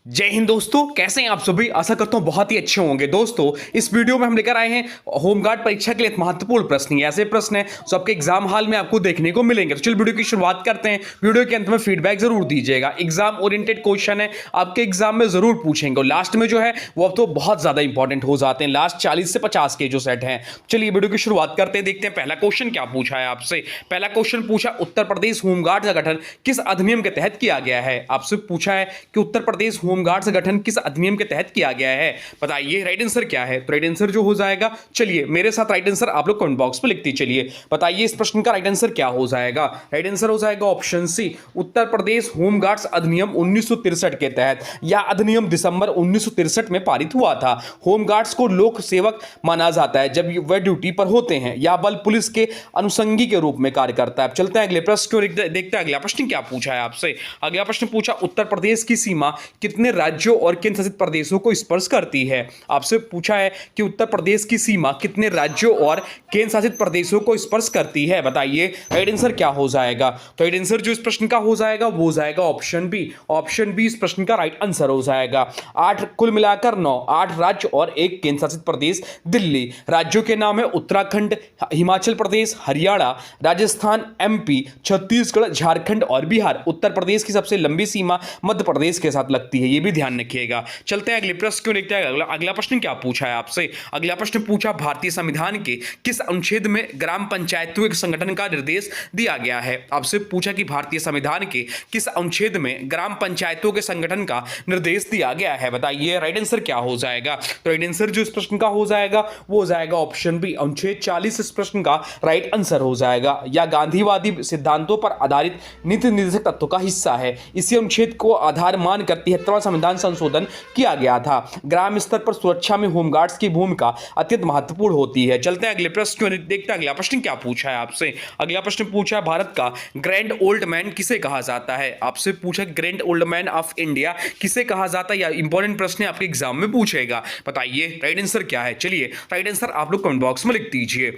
जय हिंद दोस्तों, कैसे हैं आप सभी। आशा करता हूं बहुत ही अच्छे होंगे। दोस्तों, इस वीडियो में हम लेकर आए हैं होमगार्ड परीक्षा के लिए एक महत्वपूर्ण प्रश्न। ऐसे प्रश्न हैं जो आपके एग्जाम हॉल में आपको देखने को मिलेंगे। तो चलिए वीडियो की शुरुआत करते हैं। वीडियो के अंत में फीडबैक जरूर दीजिएगा। एग्जाम ओरिएंटेड क्वेश्चन है, आपके एग्जाम में जरूर पूछेंगे और लास्ट में जो है वो अब तो बहुत ज्यादा इंपॉर्टेंट हो जाते हैं। लास्ट 40 से 50 के जो सेट हैं। चलिए वीडियो की शुरुआत करते हैं, देखते हैं पहला क्वेश्चन क्या पूछा है आपसे। पहला क्वेश्चन पूछा, उत्तर प्रदेश होमगार्ड का गठन किस अधिनियम के तहत किया गया है। आपसे पूछा है कि उत्तर प्रदेश होमगार्ड का गठन किस अधिनियम के तहत किया गया है। बताइए राइट आंसर क्या है। तो राइट आंसर जो हो जाएगा, चलिए मेरे साथ राइट आंसर आप लोग कमेंट बॉक्स में लिखते चलिए। बताइए इस प्रश्न का राइट आंसर क्या हो जाएगा। राइट आंसर हो जाएगा option C, Uttar Pradesh home guards अधिनियम 1963 के तहत। यह अधिनियम दिसंबर 1963 में पारित हुआ था। होमगार्ड्स को लोक सेवक माना जाता है जब वह ड्यूटी पर होते हैं या बल पुलिस के अनुषंगी के रूप में कार्य करता है। चलते हैं अगले प्रश्न को देखते हैं। अगला प्रश्न क्या पूछा है आपसे। अगला प्रश्न पूछा, उत्तर प्रदेश की सीमा कितने राज्यों और केंद्र शासित प्रदेशों को स्पर्श करती है। आपसे पूछा है कि उत्तर प्रदेश की सीमा कितने राज्यों और केंद्र शासित प्रदेशों को स्पर्श करती है। बताइए राइट आंसर क्या हो जाएगा। तो राइट आंसर जो इस प्रश्न का हो जाएगा वो हो जाएगा ऑप्शन बी। ऑप्शन बी इस प्रश्न का राइट आंसर हो जाएगा। 8 कुल मिलाकर 9, 8 राज्य और एक केंद्र शासित प्रदेश दिल्ली। राज्यों के नाम है उत्तराखंड, हिमाचल प्रदेश, हरियाणा, राजस्थान, एमपी, छत्तीसगढ़, झारखंड और बिहार। उत्तर प्रदेश की सबसे लंबी सीमा मध्य प्रदेश के साथ लगती है, यह भी ध्यान रखिएगा। चलते हैं अगले प्रश्न क्यों देखते हैं। अगला प्रश्न क्या पूछा है आपसे। अगला प्रश्न पूछा, भारतीय संविधान के किस अनुच्छेद में ग्राम पंचायतों के संगठन का निर्देश दिया गया है। आपसे पूछा कि भारतीय संविधान के किस अनुच्छेद में ग्राम पंचायतों के संगठन का निर्देश दिया गया है। बताइए राइट आंसर क्या हो जाएगा। तो राइट आंसर जो इस प्रश्न का हो जाएगा वो हो जाएगा ऑप्शन बी, अनुच्छेद 40 इस प्रश्न का राइट आंसर हो जाएगा। या गांधीवादी सिद्धांतों पर आधारित नीति निर्देशक तत्वों का हिस्सा है। इसी अनुच्छेद को आधार मानकर 73वां संविधान संशोधन किया गया था। ग्राम स्तर पर सुरक्षा में होमगार्ड्स की भूमिका अत्यंत महत्वपूर्ण होती है। चलते हैं अगले प्रश्न को देखते हैं। अगला प्रश्न क्या पूछा है आपसे। अगला प्रश्न पूछा, भारत का ग्रैंड ओल्ड मैन किसे कहा जाता है। आपसे पूछा grand old man of India किसे कहा जाता है। या इंपॉर्टेंट प्रश्न आपके एग्जाम में पूछेगा। बताइए राइट आंसर क्या है। चलिए राइट आंसर आप लोग कमेंट बॉक्स में लिख दीजिए।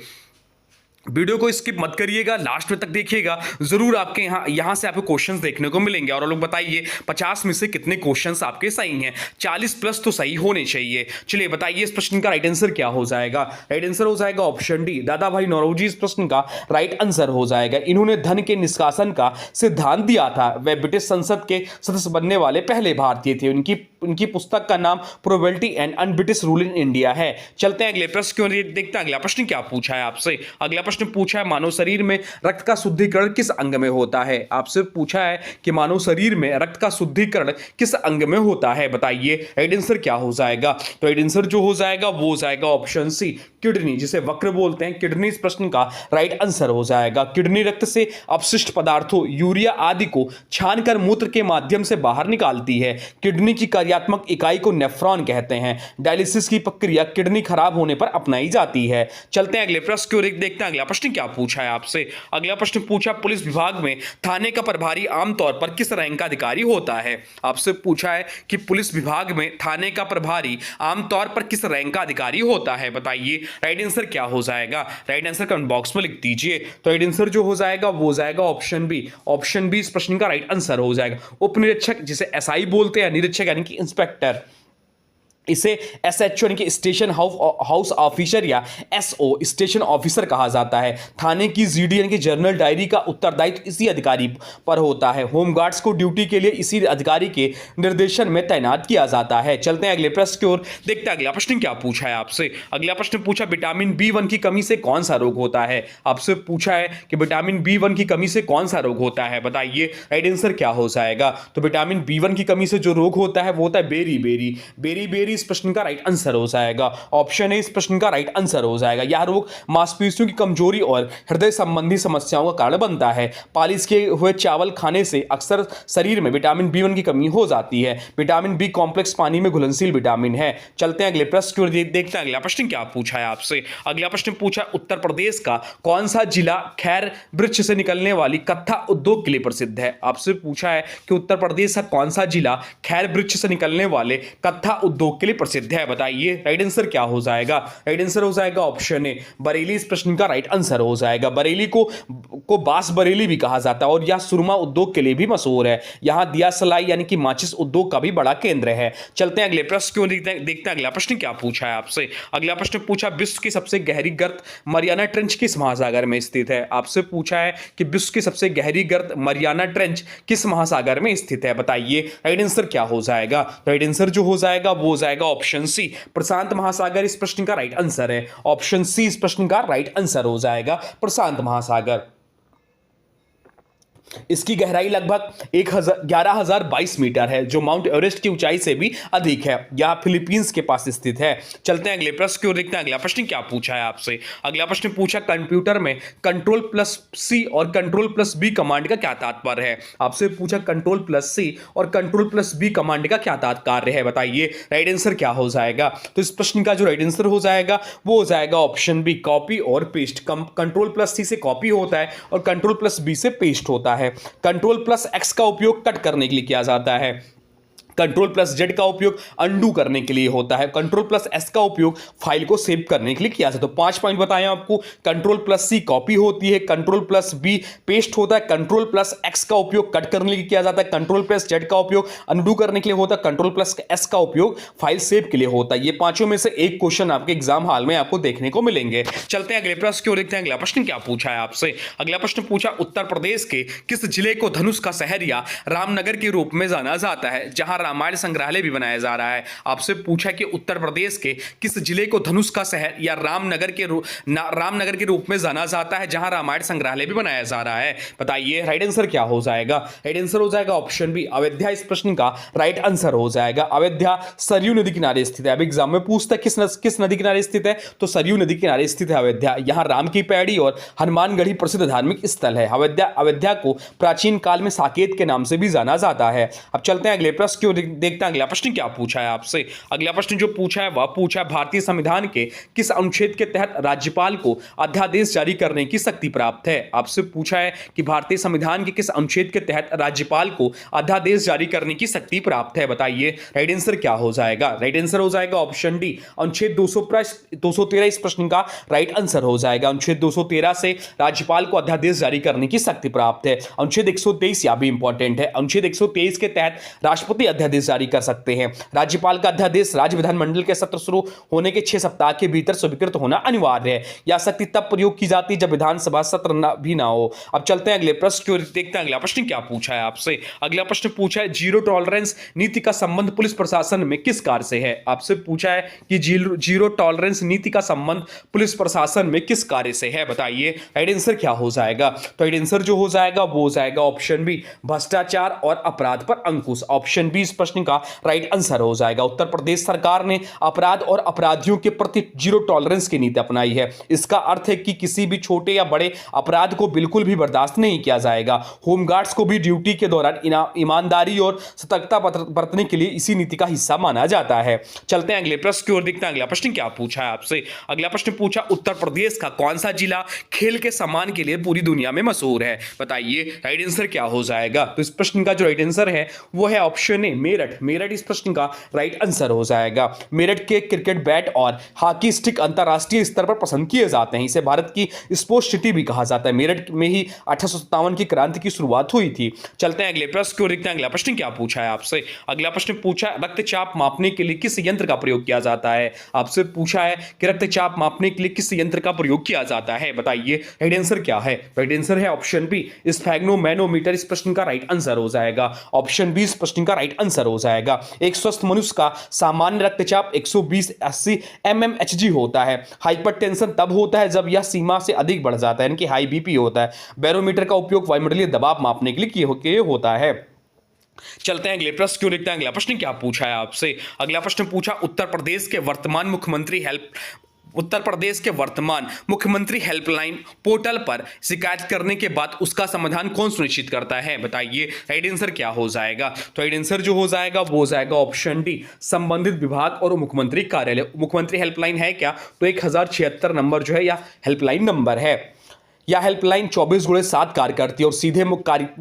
वीडियो को स्किप मत करिएगा, लास्ट में तक देखिएगा। जरूर आपके यहां से आपको क्वेश्चंस देखने को मिलेंगे। और लोग बताइए 50 में से कितने क्वेश्चंस आपके सही हैं। 40 प्लस तो सही होने चाहिए। चलिए बताइए इस प्रश्न का राइट आंसर क्या हो जाएगा। राइट आंसर हो जाएगा ऑप्शन डी, दादा भाई नौरोजी इस प्रश्न का राइट आंसर हो जाएगा। इन्होंने धन के निष्कासन का सिद्धांत दिया था। वह ब्रिटिश संसद के सदस्य बनने वाले पहले भारतीय थे। उनकी पुस्तक का नाम probability and un-British rule in India है। चलते हैं अगले प्रश्न क्यों देखते हैं। अगला प्रश्न क्या पूछा है आपसे। अगला प्रश्न पूछा है, मानव शरीर में रक्त का शुद्धिकरण किस अंग में होता है। आपसे पूछा है कि मानव शरीर में रक्त का शुद्धिकरण किस अंग में होता है। बताइए राइट आंसर क्या हो जाएगा। तो राइट आंसर जो हो जाएगा वो हो जाएगा ऑप्शन सी, किडनी, जिसे वक्र बोलते हैं। किडनी इस प्रश्न का राइट आंसर हो जाएगा। किडनी रक्त से अपशिष्ट पदार्थों, यूरिया आदि को छानकर मूत्र के माध्यम से बाहर निकालती है। किडनी की कार्यात्मक इकाई को नेफ्रॉन कहते हैं। डायलिसिस की प्रक्रिया किडनी खराब होने पर अपनाई जाती है। चलते हैं अगले प्रश्न को देखते हैं। अगला प्रश्न क्या पूछा है आपसे। अगला प्रश्न पूछा, पुलिस विभाग में थाने का प्रभारी आमतौर पर किस रैंक का अधिकारी होता है। आपसे पूछा है कि पुलिस विभाग में थाने का प्रभारी आमतौर पर किस रैंक का अधिकारी होता है। बताइए राइट आंसर क्या हो जाएगा। राइट आंसर कमेंट बॉक्स में लिख दीजिए। तो राइट आंसर जो हो जाएगा वो हो जाएगा ऑप्शन बी। ऑप्शन बी इस प्रश्न का राइट आंसर हो जाएगा। उप निरीक्षक, जिसे एसआई बोलते हैं, निरीक्षक यानी कि इंस्पेक्टर, इसे एसएचओ यानी कि स्टेशन हाउस ऑफिसर या एसओ स्टेशन ऑफिसर कहा जाता है। थाने की जीडी यानी कि जर्नल डायरी का उत्तरदायित्व इसी अधिकारी पर होता है। होमगार्ड्स को ड्यूटी के लिए इसी अधिकारी के निर्देशन में तैनात किया जाता है। चलते हैं अगले प्रश्न की ओर देखते हैं। अगला प्रश्न क्या पूछा है आपसे। अगला प्रश्न पूछा, विटामिन B1 की कमी से कौन सा रोग होता है। आपसे पूछा है कि विटामिन B1 की कमी से कौन सा रोग होता है। बताइए राइट आंसर क्या हो जाएगा। तो विटामिन B1 की कमी से जो रोग होता है वो होता है बेरी इस प्रश्न का राइट आंसर हो जाएगा। ऑप्शन ए इस प्रश्न का राइट आंसर हो जाएगा। यह रोग मांसपेशियों की कमजोरी और हृदय संबंधी समस्याओं का कारण बनता है। पालिश के हुए चावल खाने से अक्सर शरीर में विटामिन B1 की कमी हो जाती है। विटामिन B कॉम्प्लेक्स पानी में घुलनशील विटामिन है। चलते हैं अगले प्रश्न की देखते हैं। अगला प्रश्न क्या पूछा है आपसे। अगला प्रश्न पूछा, उत्तर प्रदेश का कौन सा जिला खैर वृक्ष से निकलने वाली कत्था उद्योग के लिए प्रसिद्ध है। आपसे पूछा है कि उत्तर प्रदेश का कौन सा जिला खैर वृक्ष से निकलने वाले कत्था उद्योग उद्योग के लिए प्रसिद्ध है? बताइए राइट आंसर क्या हो जाएगा? राइट आंसर हो जाएगा ऑप्शन ए बरेली इस प्रश्न का राइट आंसर हो जाएगा। बरेली को बांस बरेली भी कहा जाता है और यह सुरमा उद्योग के लिए भी मशहूर है। यहां दिया सलाई यानी कि माचिस उद्योग का भी बड़ा केंद्र है। चलते हैं अगले प्रश्न क्यों देखते हैं अगला प्रश्न क्या पूछा है आपसे। अगला प्रश्न पूछा विश्व की सबसे गहरी गर्त मरियाना ट्रेंच किस महासागर में स्थित है? आपसे पूछा है कि विश्व की सबसे गहरी गर्त मरियाना ट्रेंच किस महासागर में स्थित है? बताइए राइट आंसर क्या हो जाएगा? राइट आंसर जो हो जाएगा वो हो जाएगा ऑप्शन सी प्रशांत महासागर इस प्रश्न का राइट आंसर है। ऑप्शन सी इस प्रश्न का राइट आंसर हो जाएगा प्रशांत महासागर। इसकी गहराई लगभग 11,022 मीटर है जो माउंट एवरेस्ट की ऊंचाई से भी अधिक है। यह फिलीपींस के पास स्थित है। चलते हैं अगले प्रश्न की ओर देखते हैं अगला प्रश्न क्या पूछा है आपसे। अगला प्रश्न पूछा कंप्यूटर में Ctrl+C और Ctrl+B कमांड का क्या तात्पर्य है? आपसे पूछा Ctrl+C और Ctrl+B कमांड का क्या तात्पर्य है? बताइए राइट आंसर क्या हो जाएगा? तो इस प्रश्न का जो राइट आंसर हो जाएगा वो हो जाएगा ऑप्शन बी कॉपी और पेस्ट। Ctrl+C से कॉपी होता है और Ctrl+B से पेस्ट होता है। Ctrl+X का उपयोग कट करने के लिए किया जाता है। Ctrl+Z का उपयोग अंडू करने के लिए होता है। Ctrl+S का उपयोग फाइल को सेव करने के लिए किया जाता है। तो 5 पॉइंट बताएं आपको। Ctrl+C कॉपी होती है, Ctrl+B पेस्ट होता है, Ctrl+X का उपयोग कट करने के लिए किया जाता है, Ctrl+Z का उपयोग अंडू करने के लिए होता है, Ctrl+S का उपयोग फाइल सेव के लिए होता है। ये पांचों में से एक क्वेश्चन आपके एग्जाम हॉल में आपको देखने को मिलेंगे। चलते हैं अगले प्रश्न की ओर देखते हैं अगला प्रश्न क्या पूछा है आपसे। अगला प्रश्न पूछा उत्तर प्रदेश के किस जिले को धनुष का शहर या रामनगर के रूप में जाना जाता है जहां रामायण संग्रहालय भी बनाया जा रहा है? आपसे पूछा कि उत्तर प्रदेश के किस जिले को धनुष का शहर या रामनगर के रूप में जाना जाता है जहां रामायण संग्रहालय भी बनाया जा रहा है? बताइए राइट आंसर क्या हो जाएगा? राइट आंसर हो जाएगा ऑप्शन बी अयोध्या इस प्रश्न का राइट आंसर हो जाएगा। अयोध्या सरयू नदी किनारे स्थित है। अब एग्जाम में पूछता है किस नदी किनारे स्थित है, तो सरयू नदी किनारे स्थित है अयोध्या। यहां राम की पैड़ी और हनुमानगढ़ी प्रसिद्ध धार्मिक स्थल है। अयोध्या को प्राचीन काल में साकेत के नाम से भी जाना जाता है। अब चलते हैं अगले प्रश्न की देखते हैं अगला प्रश्न क्या पूछा है आपसे। अगला प्रश्न जो पूछा है वह पूछा है भारतीय संविधान के किस अनुच्छेद के तहत राज्यपाल को अध्यादेश जारी करने की शक्ति प्राप्त है? आपसे पूछा है कि भारतीय संविधान के किस अनुच्छेद के तहत राज्यपाल को अध्यादेश जारी करने की शक्ति प्राप्त है? बताइए राइट आंसर क्या हो जाएगा? राइट आंसर हो जाएगा ऑप्शन डी अनुच्छेद 213 इस प्रश्न का राइट आंसर हो जाएगा। अनुच्छेद 213 से राज्यपाल को अध्यादेश जारी करने की शक्ति प्राप्त है। अनुच्छेद 123 यह भी इंपॉर्टेंट है। अनुच्छेद 123 के तहत राष्ट्रपति अध्यादेश जारी कर सकते हैं। राज्यपाल का अध्यादेश राज्य विधानमंडल के सत्र शुरू होने के 6 सप्ताह के भीतर स्वीकृत होना अनिवार्य है। यह शक्ति तब प्रयोग की जाती है जब विधानसभा सत्र भी ना हो। अब चलते हैं अगले प्रश्न की ओर देखते हैं अगला प्रश्न क्या पूछा है आपसे। अगला प्रश्न पूछा है जीरो टॉलरेंस नीति का संबंध पुलिस प्रशासन में किस कार्य से है? आपसे पूछा है कि जीरो टॉलरेंस नीति का संबंध पुलिस प्रशासन में किस कार्य से है? बताइए राइट आंसर क्या हो जाएगा? तो राइट आंसर जो हो जाएगा वो हो जाएगा ऑप्शन बी भ्रष्टाचार और अपराध पर अंकुश। ऑप्शन बी इस प्रश्न का राइट आंसर हो जाएगा। उत्तर प्रदेश सरकार ने अपराध और अपराधियों के प्रति जीरो टॉलरेंस की नीति अपनाई है। इसका अर्थ है कि किसी भी छोटे या बड़े अपराध को बिल्कुल भी बर्दाश्त नहीं किया जाएगा। होमगार्ड्स को भी ड्यूटी के दौरान ईमानदारी और सतर्कता बरतने के लिए इसी नीति का हिस्सा माना जाता है। चलते हैं अगले प्रश्न की ओर देखते हैं अगला प्रश्न क्या पूछा है आपसे। अगला प्रश्न पूछा उत्तर प्रदेश का कौन सा जिला खेल के सम्मान के लिए पूरी दुनिया में मशहूर है? बताइए राइट आंसर क्या हो जाएगा? तो इस प्रश्न का जो राइट आंसर है वो है ऑप्शन ए मेरठ इस प्रश्न का राइट आंसर हो जाएगा। मेरठ के क्रिकेट बैट और हॉकी स्टिक अंतरराष्ट्रीय स्तर पर पसंद किए जाते हैं। इसे भारत की स्पोर्ट्स सिटी भी कहा जाता है। मेरठ में ही 1857 की क्रांति की शुरुआत हुई थी। चलते हैं अगले प्रश्न की ओर देखते हैं अगला प्रश्न क्या पूछा है आपसे। अगला प्रश्न पूछा है रक्तचाप मापने के लिए किस यंत्र का प्रयोग किया जाता है? आपसे पूछा है कि रक्तचाप मापने के लिए किस यंत्र का प्रयोग किया जाता है? बताइए राइट आंसर क्या है? राइट आंसर है ऑप्शन बी स्फेग्नोमैनोमीटर इस प्रश्न का राइट आंसर हो जाएगा। ऑप्शन बी इस प्रश्न का राइट आंसर हो जाएगा। एक स्वस्थ मनुष्य का सामान्य रक्तचाप 120/80 mmHg होता है। हाइपरटेंशन तब होता है जब यह सीमा से अधिक बढ़ जाता है, यानी कि हाई बीपी होता है। बैरोमीटर का उपयोग वायुमंडलीय दबाव मापने के लिए होता है। चलते हैं अगले प्रश्न क्यों देखते हैं अगला प्रश्न क्या पूछा है आपसे। अगला प्रश्न पूछा उत्तर प्रदेश के वर्तमान मुख्यमंत्री हेल्पलाइन पोर्टल पर शिकायत करने के बाद उसका समाधान कौन सुनिश्चित करता है? बताइए राइट आंसर क्या हो जाएगा? तो राइट आंसर जो हो जाएगा वो हो जाएगा ऑप्शन डी संबंधित विभाग और मुख्यमंत्री कार्यालय। मुख्यमंत्री हेल्पलाइन है क्या? तो 1076 नंबर जो है या हेल्पलाइन नंबर है। यह हेल्पलाइन 24/7 कार्य करती है और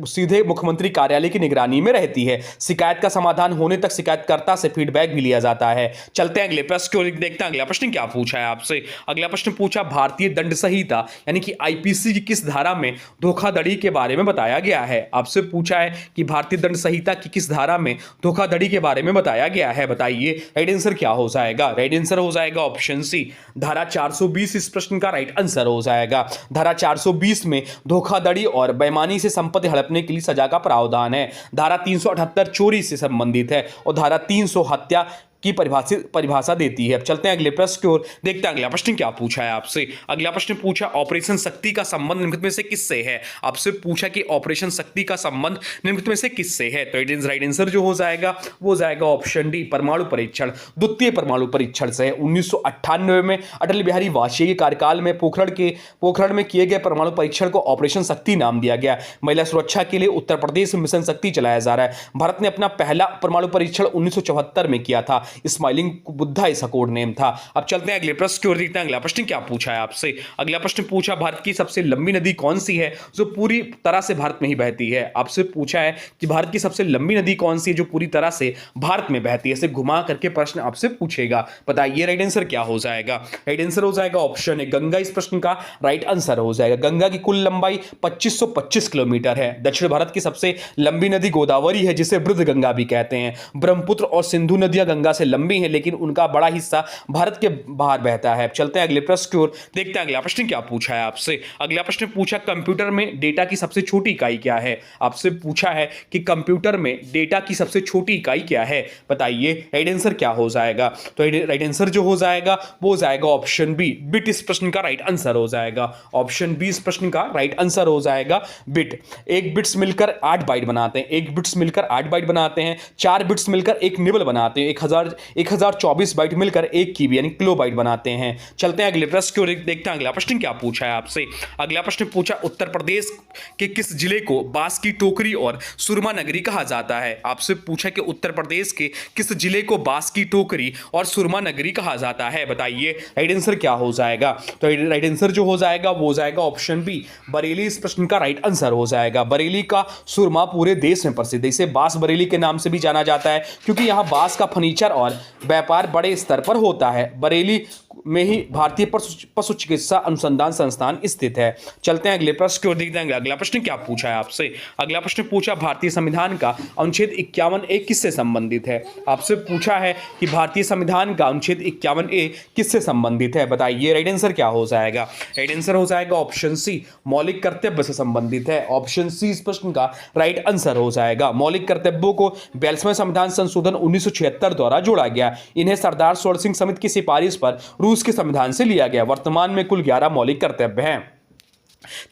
सीधे मुख्यमंत्री कार्यालय की निगरानी में रहती है। शिकायत का समाधान होने तक शिकायतकर्ता से फीडबैक भी लिया जाता है। चलते हैं अगले प्रश्न की ओर, देखते हैं अगला प्रश्न क्या पूछा है आपसे। अगला प्रश्न पूछा, भारतीय दंड संहिता यानी कि आईपीसी की किस धारा में धोखाधड़ी के बारे में बताया गया है। आपसे पूछा है कि भारतीय दंड संहिता की किस धारा में धोखाधड़ी के बारे में बताया गया है, बताइए राइट आंसर क्या हो जाएगा। राइट आंसर हो जाएगा ऑप्शन सी, धारा 420 इस प्रश्न का राइट आंसर हो जाएगा। धारा 420 में धोखाधड़ी और बेईमानी से संपत्ति हड़पने के लिए सजा का प्रावधान है। धारा 378 चोरी से संबंधित है और धारा 300 हत्या की परिभाषा देती है। अब चलते हैं अगले प्रश्न की ओर, देखते हैं अगला प्रश्न क्या पूछा है आपसे। अगला प्रश्न पूछा, ऑपरेशन शक्ति का संबंध निम्नलिखित में से किससे है। आपसे पूछा कि ऑपरेशन शक्ति का संबंध निम्नलिखित में से किससे है, तो इट इज राइट आंसर जो हो जाएगा वो जाएगा ऑप्शन डी, परमाणु परीक्षण, द्वितीय परमाणु परीक्षण से। 1998 में अटल बिहारी वाजपेयी के कार्यकाल में पोखरण में किए गए परमाणु परीक्षण को ऑपरेशन शक्ति नाम दिया गया। महिला सुरक्षा के लिए उत्तर प्रदेश में मिशन शक्ति चलाया जा रहा है। भारत ने अपना पहला परमाणु परीक्षण 1974 में किया था। स्माइलिंग बुद्धा इसका कोड नेम था। अब चलते हैं अगले प्रश्न की ओर, देखते हैं अगला प्रश्न क्या पूछा है आपसे। अगला प्रश्न पूछा, भारत की सबसे लंबी नदी कौन सी है जो पूरी तरह से भारत में ही बहती है। आपसे पूछा है कि भारत की सबसे लंबी नदी कौन सी है जो पूरी तरह से भारत में बहती है। इसे घुमा करके प्रश्न आपसे पूछेगा, बताइए राइट आंसर क्या हो जाएगा। राइट आंसर हो जाएगा ऑप्शन ए, गंगा इस प्रश्न का राइट आंसर हो जाएगा। गंगा की कुल लंबाई 2525 किलोमीटर है। दक्षिण भारत की सबसे लंबी नदी गोदावरी है, जिसे वृद्ध गंगा भी कहते हैं। ब्रह्मपुत्र और सिंधु नदियां गंगा से लंबी हैं, लेकिन उनका बड़ा हिस्सा भारत के बाहर बहता है। चलते हैं अगले प्रश्न की ओर, देखते हैं अगला प्रश्न क्या पूछा है आपसे। अगला प्रश्न पूछा, कंप्यूटर में डेटा की सबसे छोटी इकाई क्या है। आपसे पूछा है कि कंप्यूटर में डेटा की सबसे छोटी इकाई क्या है, बताइए राइट आंसर क्या हो जाएगा। तो राइट आंसर जो हो जाएगा वो जाएगा ऑप्शन बी, बिट इस प्रश्न का राइट आंसर हो जाएगा। ऑप्शन बी इस प्रश्न का राइट आंसर हो जाएगा बिट। एक बिट्स मिलकर 8 बाइट बनाते हैं, एक बिट्स मिलकर 8 बाइट बनाते हैं। 4 बिट्स मिलकर एक निबल बनाते हैं। 1024 बाइट मिलकर एक कीबी यानी किलोबाइट बनाते हैं। चलते हैं अगले प्रश्न की ओर, देखते हैं अगला प्रश्न क्या पूछा है आपसे। अगला प्रश्न पूछा, उत्तर प्रदेश के किस जिले को बांस की टोकरी और सुरमा नगरी कहा जाता है। आपसे पूछा कि उत्तर प्रदेश के किस जिले को बांस की टोकरी और सुरमा नगरी कहा जाता है, बताइए राइट आंसर क्या हो जाएगा। तो राइट आंसर जो हो जाएगा वो जाएगा ऑप्शन बी, बरेली इस प्रश्न का राइट आंसर हो जाएगा। बरेली का सुरमा पूरे देश में प्रसिद्ध है। इसे बांस बरेली के नाम से भी जाना जाता है क्योंकि यहां बांस का फर्नीचर और व्यापार बड़े स्तर पर होता है। बरेली में ही भारतीय पशु चिकित्सा अनुसंधान संस्थान स्थित है। चलते हैं अगले प्रश्न की ओर, देखते हैं अगला प्रश्न क्या पूछा है आपसे। अगला प्रश्न पूछा, भारतीय संविधान का अनुच्छेद 51A किससे संबंधित है। आपसे पूछा है कि भारतीय संविधान का अनुच्छेद 51A किससे संबंधित है, बताइए राइट आंसर क्या हो जाएगा। राइट आंसर हो जाएगा ऑप्शन सी, मौलिक कर्तव्य से संबंधित है। ऑप्शन सी इस प्रश्न का राइट आंसर हो जाएगा। मौलिक कर्तव्यों को 42वें संविधान संशोधन 1976 द्वारा जोड़ा गया। इन्हें सरदार स्वर्ण सिंह समिति की सिफारिश पर रूस के संविधान से लिया गया। वर्तमान में कुल 11 मौलिक कर्तव्य हैं।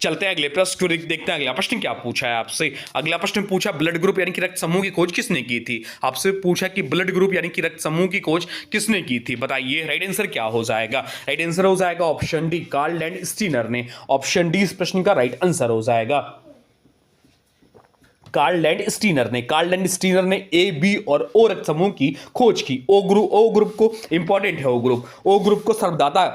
चलते हैं अगले प्रश्न को, देखते हैं अगला प्रश्न क्या पूछा है आपसे। अगला प्रश्न पूछा, ब्लड ग्रुप यानी कि रक्त समूह की खोज किसने की थी। आपसे पूछा कि ब्लड ग्रुप यानी कि रक्त समूह की खोज किसने की थी, बताइए राइट आंसर क्या हो जाएगा। राइट आंसर हो जाएगा option D, Karl Landsteiner ने। ऑप्शन डी इस प्रश्न का राइट आंसर हो जाएगा। कार्ल लैंड स्टीनर ने ए, बी और ओ रक्त समूह की खोज की। ओ ग्रुप को इंपॉर्टेंट है, ओ ग्रुप को सर्वदाता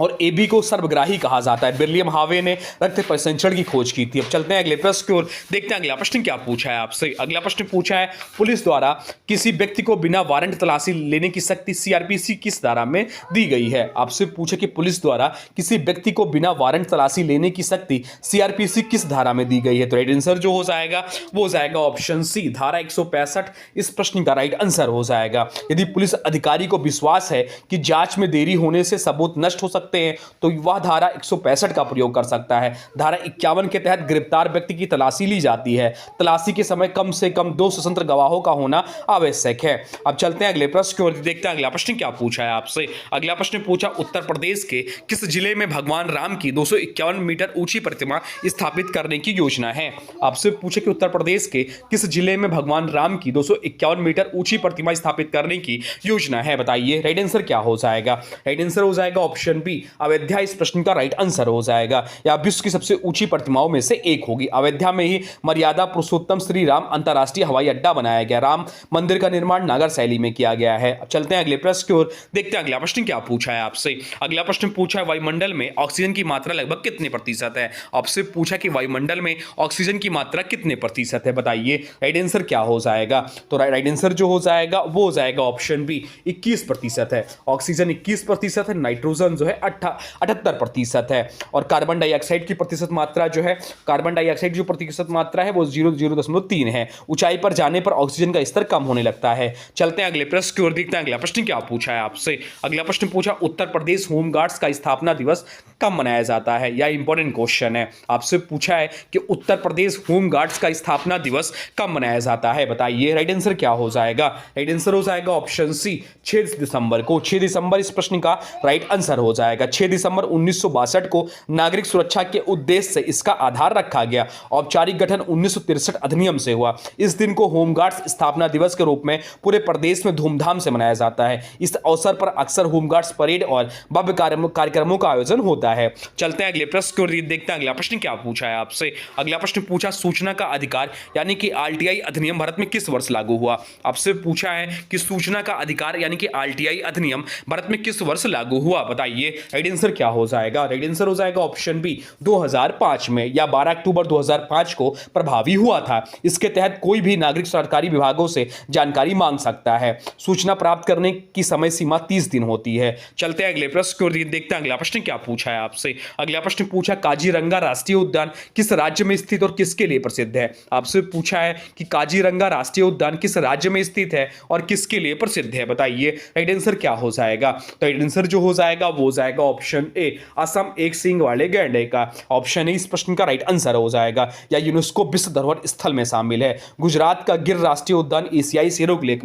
और AB को सर्वग्राही कहा जाता है। विलियम हार्वे ने रक्त परिसंचरण की खोज की थी। अब चलते हैं अगले प्रश्न की ओर, देखते हैं अगला प्रश्न क्या पूछा है आपसे। अगला प्रश्न पूछा है, पुलिस द्वारा किसी व्यक्ति को बिना वारंट तलाशी लेने की शक्ति CRPC किस धारा में दी गई है। आपसे पूछे कि पुलिस द्वारा किसी व्यक्ति को बिना वारंट तलाशी लेने की शक्ति CRPC किस धारा में दी गई है, तो राइट आंसर जो हो जाएगा वो जाएगा ऑप्शन सी, धारा 165 इस प्रश्न का राइट आंसर हो जाएगा। यदि पुलिस अधिकारी को विश्वास है कि जांच में देरी होने से सबूत नष्ट हो सकते हैं तो वह धारा 165 का प्रयोग कर सकता है। धारा 51 के तहत गिरफ्तार व्यक्ति की तलाशी ली जाती है। तलाशी के समय कम से कम 2 स्वतंत्र गवाहों का होना आवश्यक है। अब चलते हैं अगले प्रश्न की ओर, देखते हैं अगला प्रश्न क्या पूछा है आपसे। अगला प्रश्न पूछा, उत्तर प्रदेश के किस जिले में भगवान राम की 251 मीटर ऊंची प्रतिमा स्थापित करने की योजना है। आपसे पूछे कि उत्तर प्रदेश के किस जिले में भगवान राम की 251 मीटर ऊंची प्रतिमा स्थापित करने की योजना है, बताइए राइट आंसर क्या हो जाएगा। राइट आंसर हो जाएगा ऑप्शन बी, बी अयोध्या इस प्रश्न का राइट आंसर हो जाएगा, या विश्व की सबसे ऊंची प्रतिमाओं में से एक होगी। अयोध्या में ही मर्यादा पुरुषोत्तम श्री राम अंतर्राष्ट्रीय हवाई अड्डा बनाया गया। राम मंदिर का निर्माण नागर शैली में किया गया है। अब चलते हैं अगले प्रश्न की ओर, देखते हैं अगला प्रश्न क्या पूछा है आपसे। अगला प्रश्न पूछा है वायुमंडल में ऑक्सीजन की मात्रा लगभग कितने प्रतिशत है। आपसे पूछा कि वायुमंडल में ऑक्सीजन की मात्रा कितने प्रतिशत है, बताइए राइट आंसर क्या हो जाएगा। तो राइट आंसर जो हो जाएगा वो हो जाएगा ऑप्शन बी 21% है। ऑक्सीजन 21% है, नाइट्रोजन जो है 78% है, और कार्बन डाइऑक्साइड की प्रतिशत मात्रा जो है, कार्बन डाइऑक्साइड जो प्रतिशत मात्रा है वो 0.3 है। ऊंचाई पर जाने पर ऑक्सीजन का स्तर कम होने लगता है। चलते हैं अगले प्रश्न की ओर, देखते हैं अगला प्रश्न क्या पूछा है आपसे। अगला प्रश्न पूछा उत्तर प्रदेश होमगार्ड्स का स्थापना दिवस कब मनाया जाता है। यह इंपॉर्टेंट क्वेश्चन है। आपसे पूछा है कि उत्तर प्रदेश होमगार्ड्स का स्थापना दिवस कब मनाया जाता है, बताइए राइट आंसर क्या हो जाएगा। राइट आंसर हो जाएगा ऑप्शन सी 6 दिसंबर को। 6 दिसंबर इस प्रश्न का राइट आंसर हो जाएगा। 6 दिसंबर 1962 को नागरिक सुरक्षा के उद्देश्य से इसका आधार रखा गया। औपचारिक गठन 1963 अधिनियम से हुआ। इस दिन को होमगार्ड्स स्थापना दिवस के रूप में पूरे प्रदेश में धूमधाम से मनाया जाता है। इस अवसर पर अक्सर होमगार्ड्स परेड और भव्य कार्यक्रमों का आयोजन होता है। चलते हैं अगले प्रश्न की ओर, देखते हैं अगला प्रश्न क्या पूछा है आपसे। अगला प्रश्न पूछा सूचना का अधिकार यानी कि आरटीआई अधिनियम भारत में किस वर्ष लागू हुआ। आपसे पूछा है कि सूचना का अधिकार यानी कि आरटीआई अधिनियम भारत में किस वर्ष लागू हुआ, बताइए राइट आंसर क्या हो जाएगा। राइट आंसर हो जाएगा ऑप्शन बी 2005 में, या 12 अक्टूबर 2005 को प्रभावी हुआ था। इसके तहत कोई भी नागरिक सरकारी विभागों से जानकारी मांग सकता है। सूचना प्राप्त करने की समय सीमा 30 दिन होती है। चलते हैं अगले प्रश्न की ओर, देखते हैं अगला प्रश्न क्या पूछा है आपसे। अगला प्रश्न पूछा काजीरंगा राष्ट्रीय उद्यान किस राज्य में स्थित और किसके लिए प्रसिद्ध है। आपसे पूछा है कि काजीरंगा राष्ट्रीय उद्यान किस राज्य में स्थित है और किसके लिए प्रसिद्ध है, बताइए राइट आंसर क्या हो जाएगा। तो राइट आंसर जो हो जाएगा वो हो जाएगा ऑप्शन ए असम एक सींग वाले गैंडे का। ऑप्शन ए इस प्रश्न का राइट आंसर हो जाएगा, या यूनेस्को विश्व धरोहर स्थल में शामिल है। गुजरात का गिर राष्ट्रीय उद्यान एशियाई शेरों के लिए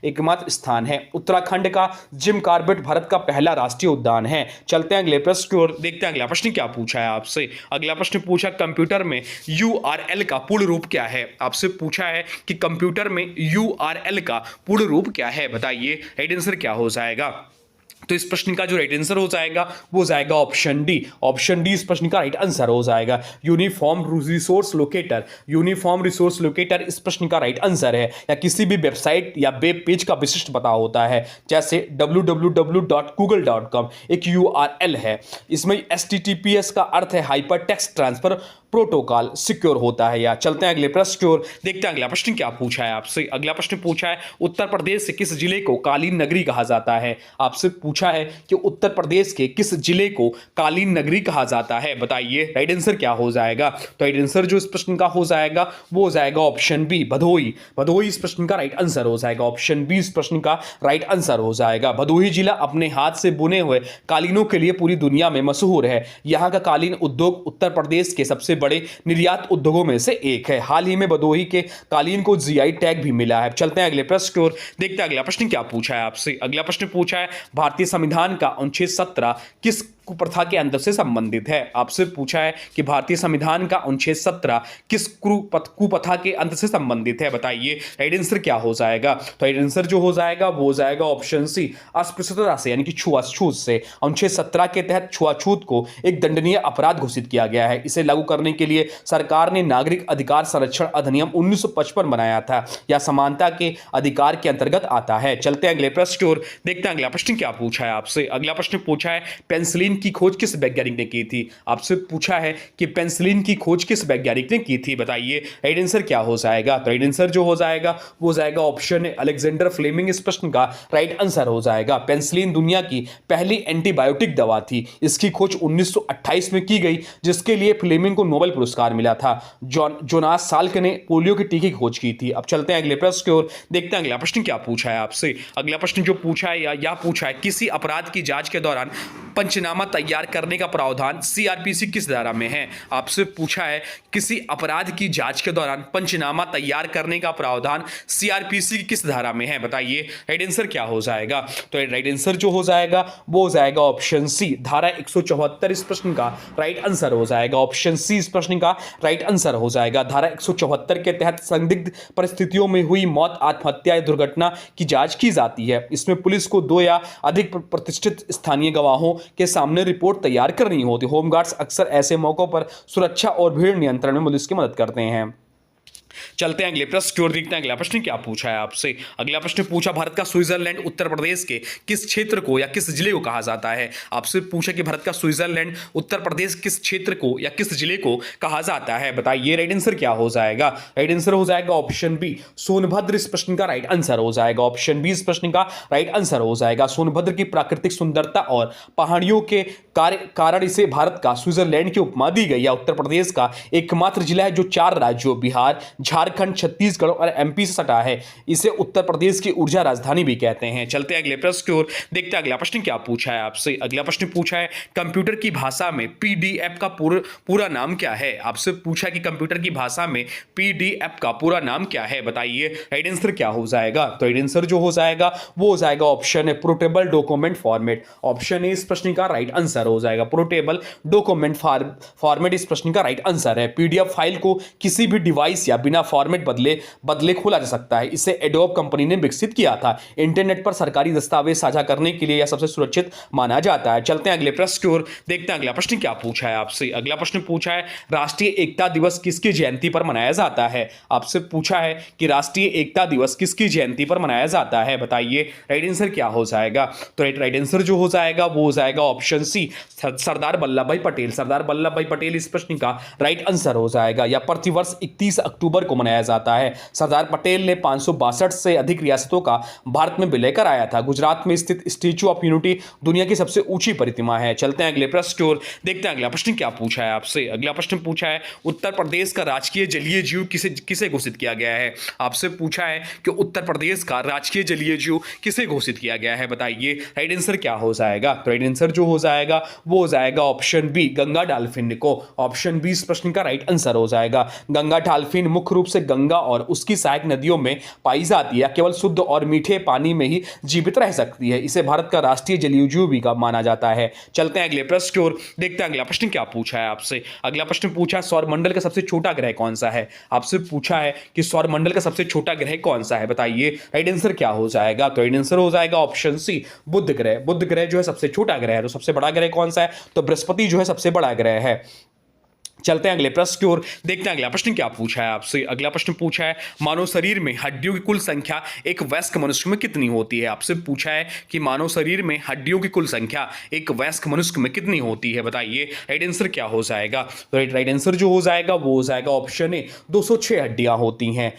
एकमात्र स्थान है। उत्तराखंड का जिम कॉर्बेट भारत का पहला राष्ट्रीय उद्यान है। चलते हैं अगले प्रश्न की ओर, देखते हैं अगला प्रश्न क्या पूछा है आपसे। अगला प्रश्न पूछा कंप्यूटर में URL का पूर्ण रूप क्या है। आपसे पूछा है कि कंप्यूटर में URL का पूर्ण रूप क्या है, बताइए राइट आंसर क्या हो जाएगा। तो इस प्रश्न का जो राइट आंसर हो जाएगा वो जाएगा ऑप्शन डी। ऑप्शन डी इस प्रश्न का राइट आंसर हो जाएगा। Uniform resource locator, uniform resource locator इस प्रश्न का राइट आंसर है। या किसी भी वेबसाइट या वेब पेज का विशिष्ट पता होता है, जैसे www.google.com एक URL है। इसमें HTTPS का अर्थ है hyper text transfer protocol, secure होता है। या चलते हैं अगले प्रश्न की ओर, देखते हैं अगला प्रश्न क्या पूछा है आपसे। अगला प्रश्न पूछा है उत्तर प्रदेश से किस जिले को कालीन नगरी कहा जाता है। आपसे पूछा है कि उत्तर प्रदेश के किस जिले को कालीन नगरी कहा जाता है, बताइए राइट आंसर क्या हो जाएगा। तो राइट आंसर जो इस प्रश्न का हो जाएगा वो हो जाएगा ऑप्शन बी भदोही। भदोही इस प्रश्न का राइट आंसर हो जाएगा। ऑप्शन बी इस प्रश्न का राइट आंसर हो जाएगा। भदोही जिला अपने हाथ से बुने हुए कालीनों के लिए पूरी दुनिया में मशहूर है। यहाँ का कालीन उद्योग उत्तर प्रदेश के सबसे बड़े निर्यात उद्योगों में से एक है। हाल ही में भदोही के कालीन को GI टैग भी मिला है। चलते हैं अगले प्रश्न की ओर, देखते हैं अगला प्रश्न क्या पूछा है आपसे। अगला प्रश्न पूछा है भारतीय संविधान का अनुच्छेद 17 किस कुप्रथा के अंदर से संबंधित है। आपसे पूछा है कि भारतीय संविधान का अनुच्छेद 17 किस कुप्रथा के अंत से संबंधित है, बताइए राइट आंसर क्या हो जाएगा। तो राइट आंसर जो हो जाएगा वो हो जाएगा ऑप्शन सी अस्पृश्यता से, यानी कि छुआछूत से। अनुच्छेद 17 के तहत छुआछूत को एक दंडनीय अपराध घोषित किया गया है। इसे लागू करने के लिए सरकार ने नागरिक अधिकार संरक्षण अधिनियम 1955 बनाया था। यह समानता के अधिकार के अंतर्गत आता है। चलते हैं अगले प्रश्न की ओर, देखते हैं अगला प्रश्न क्या पूछा है आपसे। अगला प्रश्न पूछा है पेंसिलिन की खोज किस वैज्ञानिक ने की थी। आपसे पूछा है कि पेंसिलिन की खोज किस वैज्ञानिक ने की थी, बताइए राइट आंसर क्या हो जाएगा। तो राइट आंसर जो हो जाएगा वो हो जाएगा ऑप्शन ए अलेक्जेंडर फ्लेमिंग इस प्रश्न का राइट आंसर हो जाएगा। पेंसिलिन दुनिया की पहली एंटीबायोटिक दवा थी। इसकी खोज 1928 में की गई, जिसके लिए फ्लेमिंग को नोबेल पुरस्कार मिला था। जोनास साल्क ने पोलियो की टीके की खोज की थी। अब चलते हैं अगले प्रश्न की ओर, देखते हैं अगला प्रश्न क्या पूछा है आपसे। अगला प्रश्न जो पूछा है या पूछा है किसी अपराध की जांच के दौरान पंचनामा तैयार करने का प्रावधान CRPC किस धारा में है। आपसे पूछा है किसी अपराध की जांच के दौरान पंचनामा तैयार करने का प्रावधान CRPC की किस धारा में है, बताइए राइट आंसर क्या हो जाएगा। तो राइट आंसर जो हो जाएगा वो हो जाएगा ऑप्शन सी धारा 174 इस प्रश्न का राइट आंसर हो जाएगा। ऑप्शन सी इस प्रश्न का राइट आंसर हो जाएगा। धारा 174 के तहत संदिग्ध परिस्थितियों में हुई मौत, आत्महत्या या दुर्घटना की जांच की जाती है। इसमें पुलिस को 2 या अधिक प्रतिष्ठित स्थानीय गवाहों के सामने रिपोर्ट तैयार करनी होती है। होमगार्ड्स अक्सर ऐसे मौकों पर सुरक्षा और भीड़ नियंत्रण में पुलिस की मदद करते हैं। चलते हैं अगले प्रश्न की ओर, देखते हैं अगला प्रश्न क्या पूछा है आपसे। अगला प्रश्न पूछा, भारत का स्विट्जरलैंड उत्तर प्रदेश के किस क्षेत्र को या किस जिले को कहा जाता है। आपसे पूछा कि भारत का स्विट्जरलैंड उत्तर प्रदेश किस क्षेत्र को या किस जिले को कहा जाता है, बताइए राइट आंसर क्या हो जाएगा। राइट आंसर हो जाएगा ऑप्शन बी सोनभद्र, इस प्रश्न का राइट आंसर हो जाएगा। ऑप्शन बी इस प्रश्न का राइट आंसर हो जाएगा। सोनभद्र की प्राकृतिक सुंदरता और पहाड़ियों के कारण इसे भारत का स्विट्जरलैंड की उपमा दी गई है। उत्तर प्रदेश का एकमात्र जिला है जो 4 राज्यों बिहार, झारखंड, छत्तीसगढ़ और एमपी से सटा है। इसे उत्तर प्रदेश की ऊर्जा राजधानी भी कहते हैं। चलते हैं अगले प्रश्न की ओर, देखते हैं अगला प्रश्न क्या पूछा है आपसे। अगला प्रश्न पूछा है, कंप्यूटर की भाषा में पीडीएफ का पूरा नाम क्या है। आपसे पूछा कि कंप्यूटर की भाषा में पीडीएफ का पूरा नाम क्या है, बताइए राइट आंसर क्या हो जाएगा। तो राइट आंसर जो हो जाएगा वो हो जाएगा ऑप्शन है portable document format. Option A इस प्रश्न का राइट आंसर हो जाएगा। पोर्टेबल डॉक्यूमेंट फॉर्मेट इस प्रश्न का राइट आंसर है। पीडीएफ फाइल को किसी भी डिवाइस या बिना फॉर्मेट बदले खोला जा सकता है। इसे एडोब कंपनी ने विकसित किया था। इंटरनेट पर सरकारी दस्तावेज साझा करने के लिए यह सबसे सुरक्षित माना जाता है। चलते हैं अगले प्रश्न की ओर, देखते हैं अगला प्रश्न क्या पूछा है आपसे। अगला प्रश्न पूछा है, राष्ट्रीय एकता दिवस किसकी जयंती पर मनाया जाता है। आपसे पूछा है कि राष्ट्रीय एकता दिवस किसकी जयंती पर मनाया जाता है, बताइए राइट आंसर क्या हो जाएगा। तो राइट आंसर जो हो जाएगा वो हो जाएगा ऑप्शन सी सरदार वल्लभ भाई पटेल। सरदार वल्लभ भाई पटेल इस प्रश्न का राइट आंसर हो जाएगा। या प्रतिवर्ष 31 अक्टूबर को मनाया जाता है। सरदार पटेल ने 562 से अधिक रियासतों का भारत में विलय कराया था। गुजरात में स्थित स्टैच्यू ऑफ यूनिटी दुनिया की सबसे ऊंची प्रतिमा है। चलते हैं अगले प्रश्न की ओर, देखते हैं अगला प्रश्न क्या पूछा है आपसे। अगला प्रश्न पूछा है, उत्तर प्रदेश का राजकीय जलीय जीव किसे घोषित किया गया है। आपसे पूछा है कि उत्तर प्रदेश का राजकीय जलीय जीव किसे घोषित किया गया है, बताइए राइट आंसर क्या हो जाएगा। तो राइट आंसर जो हो जाएगा वो हो जाएगा ऑप्शन बी गंगा डॉल्फिन को। ऑप्शन बी इस प्रश्न का राइट आंसर हो जाएगा। गंगा डॉल्फिन मुख्य रूप से गंगा और उसकी सहायक नदियों में पाई जाती है। केवल शुद्ध और मीठे पानी में ही जीवित रह सकती है। इसे भारत का राष्ट्रीय जलीय जीव भी माना जाता है। चलते हैं अगले प्रश्न की ओर, देखते हैं अगला प्रश्न क्या पूछा है आपसे। अगला प्रश्न पूछा है, सौरमंडल का सबसे छोटा ग्रह कौन सा है। आपसे पूछा है कि सौरमंडल का सबसे छोटा ग्रह कौन सा है, बताइए राइट आंसर क्या हो जाएगा। तो राइट आंसर हो जाएगा ऑप्शन सी बुध ग्रह। बुध ग्रह जो है सबसे छोटा ग्रह है। तो सबसे बड़ा ग्रह कौन सा है, तो बृहस्पति जो है सबसे बड़ा ग्रह है। चलते हैं अगले प्रश्न की ओर, देखते हैं अगला प्रश्न क्या पूछा है आपसे। अगला प्रश्न पूछा है, मानव शरीर में हड्डियों की कुल संख्या एक वयस्क मनुष्य में कितनी होती है। आपसे पूछा है कि मानव शरीर में हड्डियों की कुल संख्या एक वयस्क मनुष्य में कितनी होती है, बताइए राइट आंसर क्या हो जाएगा। तो राइट आंसर जो हो जाएगा वो हो जाएगा ऑप्शन ए 206 हड्डियां होती हैं।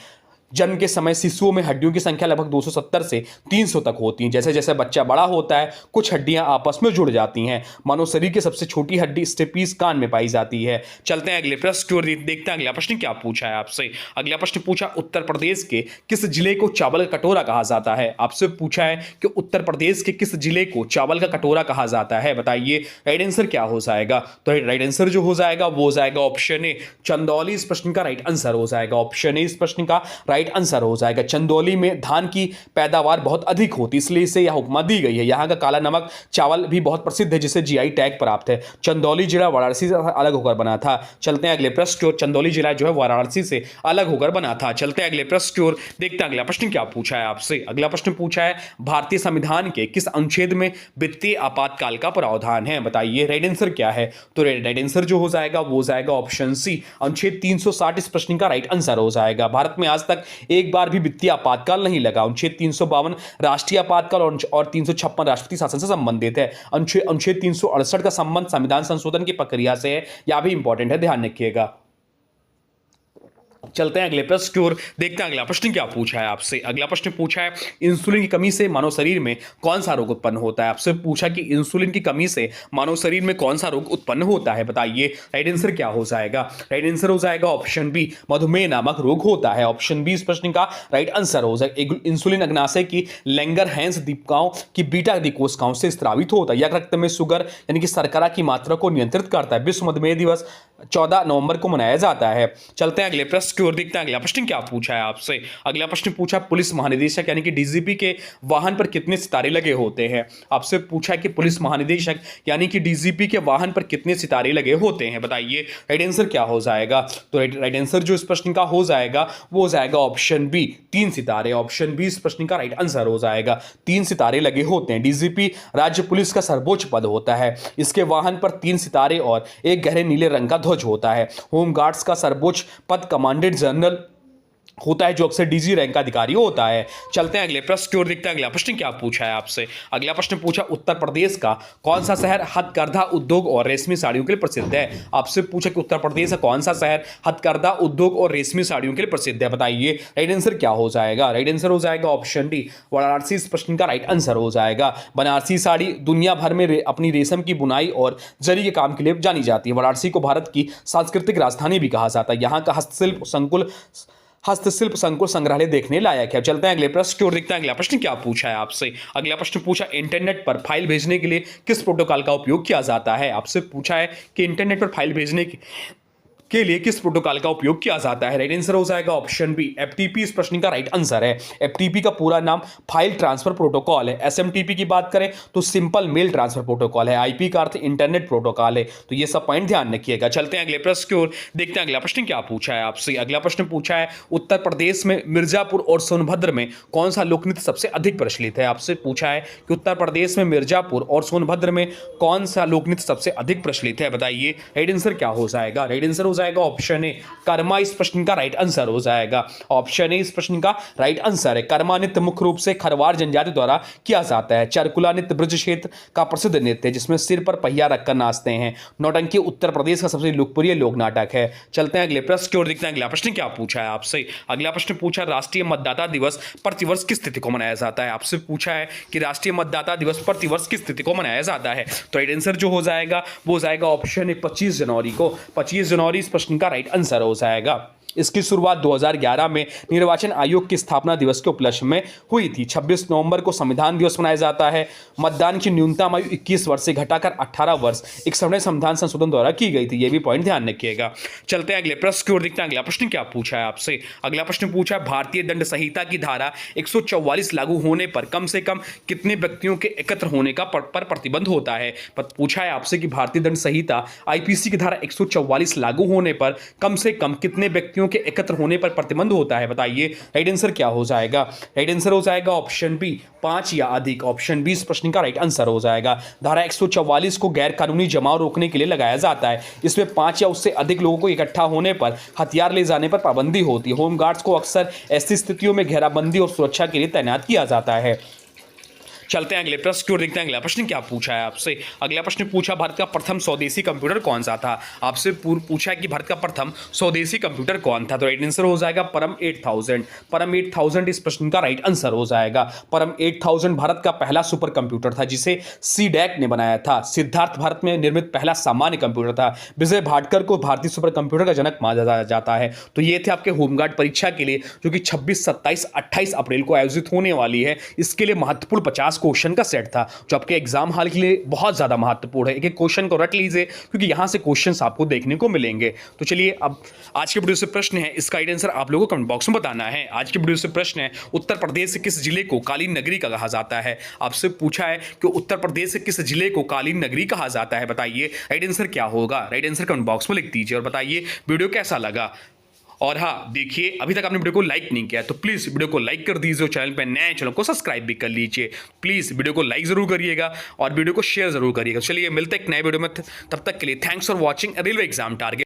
जन्म के समय शिशुओं में हड्डियों की संख्या लगभग 270 से 300 तक होती है। जैसे जैसे बच्चा बड़ा होता है कुछ हड्डियां आपस में जुड़ जाती हैं। मानव शरीर की सबसे छोटी हड्डी स्टेपीज कान में पाई जाती है। चलते हैं अगले प्रश्न की ओर, देखते हैं अगला प्रश्न क्या पूछा है आपसे। अगला प्रश्न पूछा, उत्तर प्रदेश के किस जिले को चावल का कटोरा कहा जाता है। आपसे पूछा है कि उत्तर प्रदेश के किस जिले को चावल का कटोरा कहा जाता है, बताइए राइट आंसर क्या हो जाएगा। तो राइट आंसर जो हो जाएगा वो हो जाएगा ऑप्शन ए चंदौली, इस प्रश्न का राइट आंसर हो जाएगा। ऑप्शन ए इस प्रश्न का राइट आंसर हो जाएगा। चंदौली में धान की पैदावार बहुत अधिक होती है, इसलिए इसे यह उपमा दी गई है। यहाँ का काला नमक चावल भी बहुत प्रसिद्ध है जिसे जीआई टैग प्राप्त है। चंदौली जिला वाराणसी से अलग होकर बना था। चलते हैं अगले प्रश्न की ओर। चंदौली जिला जो है वाराणसी से अलग होकर बना था। चलते हैं अगले प्रश्न की ओर, देखते हैं अगला प्रश्न क्या पूछा है आपसे। अगला प्रश्न पूछा है, भारतीय संविधान के किस अनुच्छेद में वित्तीय आपातकाल का प्रावधान है, बताइए राइट आंसर क्या है। तो राइट आंसर जो हो जाएगा वो हो जाएगा ऑप्शन सी अनुच्छेद 360 इस प्रश्न का राइट आंसर हो जाएगा। भारत में आज तक एक बार भी वित्तीय आपातकाल नहीं लगा। अनुच्छेद 352 राष्ट्रीय आपातकाल और 356 राष्ट्रपति शासन से संबंधित है। अनुच्छेद 368 का संबंध संविधान संशोधन की प्रक्रिया से है। यह भी इंपॉर्टेंट है, ध्यान रखिएगा। चलते हैं अगले प्रश्न की ओर, देखते हैं अगला प्रश्न क्या पूछा है आपसे। अगला प्रश्न पूछा है, इंसुलिन की कमी से मानव शरीर में कौन सा रोग उत्पन्न होता है। आपसे पूछा कि इंसुलिन की कमी से मानव शरीर में कौन सा रोग उत्पन्न होता है, बताइए राइट आंसर क्या हो जाएगा। राइट आंसर हो जाएगा ऑप्शन बी मधुमेह नामक रोग होता है। ऑप्शन बी इस प्रश्न का राइट आंसर हो जाएगा। इंसुलिन अग्नाशय की लैंगरहैंस दीपिकाओं की बीटा कोशिकाओं से स्रावित होता है। यह रक्त में शुगर यानी कि शर्करा की मात्रा को नियंत्रित करता है। विश्व मधुमेह दिवस 14 नवंबर को मनाया जाता है। चलते हैं अगले प्रश्न की ओर, देखते हैं अगला प्रश्न क्या पूछा है आपसे। अगला प्रश्न पूछा पुलिस महानिदेशक यानी कि डीजीपी के वाहन पर कितने सितारे लगे होते हैं। आपसे पूछा कि पुलिस महानिदेशक यानी कि डीजीपी के वाहन पर कितने सितारे लगे होते हैं, बताइए राइट आंसर क्या हो जाएगा। तो राइट आंसर जो इस प्रश्न का हो जाएगा वो हो जाएगा ऑप्शन बी, 3 सितारे। ऑप्शन बी इस प्रश्न का राइट आंसर हो जाएगा, 3 सितारे लगे होते हैं। डीजीपी राज्य पुलिस का सर्वोच्च पद होता है। इसके वाहन पर 3 सितारे और एक गहरे नीले रंग का ध्वज होता है। होम गार्ड्स का सर्वोच्च पद कमांडेंट जनरल होता है, जो अक्सर डीजी रैंक का अधिकारी होता है। चलते हैं अगले प्रश्न की ओर, देखते हैं अगला प्रश्न क्या पूछा है आपसे। अगला प्रश्न पूछा उत्तर प्रदेश का कौन सा शहर हथकरघा उद्योग और रेशमी साड़ियों के लिए प्रसिद्ध है। आपसे पूछा कि उत्तर प्रदेश का कौन सा शहर हथकरघा उद्योग और रेशमी साड़ियों के लिए प्रसिद्ध है, बताइए राइट आंसर क्या हो जाएगा। राइट आंसर हो जाएगा ऑप्शन डी, वाराणसी इस प्रश्न का राइट आंसर हो जाएगा। बनारसी साड़ी दुनिया भर में अपनी रेशम की बुनाई और जरी के काम के लिए जानी जाती है। वाराणसी को भारत की सांस्कृतिक राजधानी भी कहा जाता है। यहाँ का हस्तशिल्प संकुल संग्रहालय देखने लायक है। चलते हैं अगले प्रश्न की ओर, देखते हैं अगला प्रश्न क्या पूछा है आपसे। अगला प्रश्न पूछा इंटरनेट पर फाइल भेजने के लिए किस प्रोटोकॉल का उपयोग किया जाता है। आपसे पूछा है कि इंटरनेट पर फाइल भेजने के लिए किस प्रोटोकॉल का उपयोग किया जाता है। राइट आंसर हो जाएगा ऑप्शन बी, एफटीपी इस प्रश्न का राइट आंसर है। एफटीपी का पूरा नाम फाइल ट्रांसफर प्रोटोकॉल है। एसएमटीपी की बात करें तो सिंपल मेल ट्रांसफर प्रोटोकॉल है। आईपी का अर्थ इंटरनेट प्रोटोकॉल है। तो ये सब पॉइंट ध्यान रखिएगा। चलते हैं अगले प्रश्न की ओर, देखते हैं अगला प्रश्न क्या पूछा है आपसे। अगला प्रश्न पूछा है उत्तर प्रदेश में मिर्जापुर और सोनभद्र में कौन सा लोक नृत्य सबसे अधिक प्रचलित है। आपसे पूछा है कि उत्तर प्रदेश में मिर्जापुर और सोनभद्र में कौन सा लोक नृत्य सबसे अधिक प्रचलित है, बताइए राइट आंसर क्या हो जाएगा। राइट आंसर हो जाएगा ऑप्शन ए, कर्मा इस प्रश्न का राइट आंसर हो जाएगा। ऑप्शन ए इस प्रश्न का राइट आंसर है। कर्मा नृत्य मुख्य रूप से खरवार जनजाति द्वारा किया जाता है। चरकुला नृत्य ब्रज क्षेत्र का प्रसिद्ध नृत्य है जिसमें सिर पर पहिया रखकर नाचते हैं। नौटंकी उत्तर प्रदेश का सबसे लोकप्रिय लोक नाटक है। चलते हैं अगले प्रश्न की ओर, देखते हैं अगला प्रश्न क्या पूछा है आपसे। अगला प्रश्न पूछा राष्ट्रीय मतदाता दिवस प्रतिवर्ष किस तिथि को मनाया जाता है। आपसे पूछा है कि राष्ट्रीय मतदाता दिवस प्रतिवर्ष किस तिथि को मनाया जाता है। तो राइट आंसर जो हो जाएगा वो हो जाएगा ऑप्शन ए, 25 जनवरी को। 25 जनवरी इस प्रश्न का राइट आंसर हो जाएगा। इसकी शुरुआत 2011 में निर्वाचन आयोग की स्थापना दिवस के उपलक्ष्य में हुई थी। 26 नवंबर को संविधान दिवस मनाया जाता है। मतदान की न्यूनतम आयु 21 वर्ष से घटाकर 18 वर्ष 61वें संविधान संशोधन द्वारा की गई थी। यह भी पॉइंट ध्यान रखिएगा। चलते हैं अगले प्रश्न की ओर, देखते हैं अगला प्रश्न क्या पूछा है आपसे। अगला प्रश्न पूछा है भारतीय दंड संहिता की धारा 144 लागू होने पर कम से कम कितने व्यक्तियों के एकत्र होने का पर प्रतिबंध होता है। पूछा है आपसे कि भारतीय दंड संहिता आईपीसी की धारा 144 लागू होने पर कम से कम कितने व्यक्तियों के एकत्र होने पर प्रतिबंध होता है, बताइए राइट आंसर क्या हो जाएगा। राइट आंसर हो जाएगा ऑप्शन बी, 5 या अधिक। ऑप्शन बी इस प्रश्न का राइट आंसर हो जाएगा। धारा 144 को गैर कानूनी जमाव रोकने के लिए लगाया जाता है। इसमें 5 या उससे अधिक लोगों को इकट्ठा होने पर, हथियार ले जाने पर पाबंदी होती है। होमगार्ड्स को अक्सर ऐसी स्थितियों में घेराबंदी और सुरक्षा के लिए तैनात किया जाता है। चलते हैं अगले प्रश्न की ओर, देखते हैं अगला प्रश्न क्या पूछा है आपसे। अगला प्रश्न पूछा भारत का प्रथम स्वदेशी कंप्यूटर कौन सा था। आपसे पूछा कि भारत का प्रथम स्वदेशी कंप्यूटर कौन था। तो राइट आंसर हो जाएगा परम 8000। परम 8000 इस प्रश्न का राइट आंसर हो जाएगा। परम 8000 भारत का पहला सुपर कंप्यूटर था जिसे सीडैक ने बनाया था। सिद्धार्थ भारत में निर्मित पहला सामान्य कंप्यूटर था। विजय भाटकर को भारतीय सुपर कंप्यूटर का जनक माना जाता है। तो ये थे आपके होमगार्ड परीक्षा के लिए जो कि 26, 27, 28 अप्रैल को आयोजित होने वाली है। इसके लिए महत्वपूर्ण 50 क्वेश्चन का सेट था जो आपके एग्जाम हाल के लिए बहुत ज्यादा महत्वपूर्ण है। एक एक क्वेश्चन को रट लीजिए क्योंकि यहां से क्वेश्चंस आपको देखने को मिलेंगे। तो चलिए अब आज के वीडियो से प्रश्न है, इसका राइट आंसर आप लोगों को कमेंट बॉक्स में बताना है। आज के वीडियो से प्रश्न है उत्तर प्रदेश के किस जिले को कालीन नगरी का कहा जाता है। आपसे पूछा है कि उत्तर प्रदेश के किस जिले को कालीन नगरी कहा जाता है, बताइए राइट आंसर क्या होगा। राइट आंसर कमेंट बॉक्स में लिख दीजिए और बताइए वीडियो कैसा लगा। और हाँ देखिए, अभी तक आपने वीडियो को लाइक नहीं किया तो प्लीज़ वीडियो को लाइक कर दीजिए और चैनल पर नए चैनल को सब्सक्राइब भी कर लीजिए। प्लीज़ वीडियो को लाइक जरूर करिएगा और वीडियो को शेयर जरूर करिएगा। चलिए मिलते हैं एक नए वीडियो में, तब तक के लिए thanks for watching railway exam target.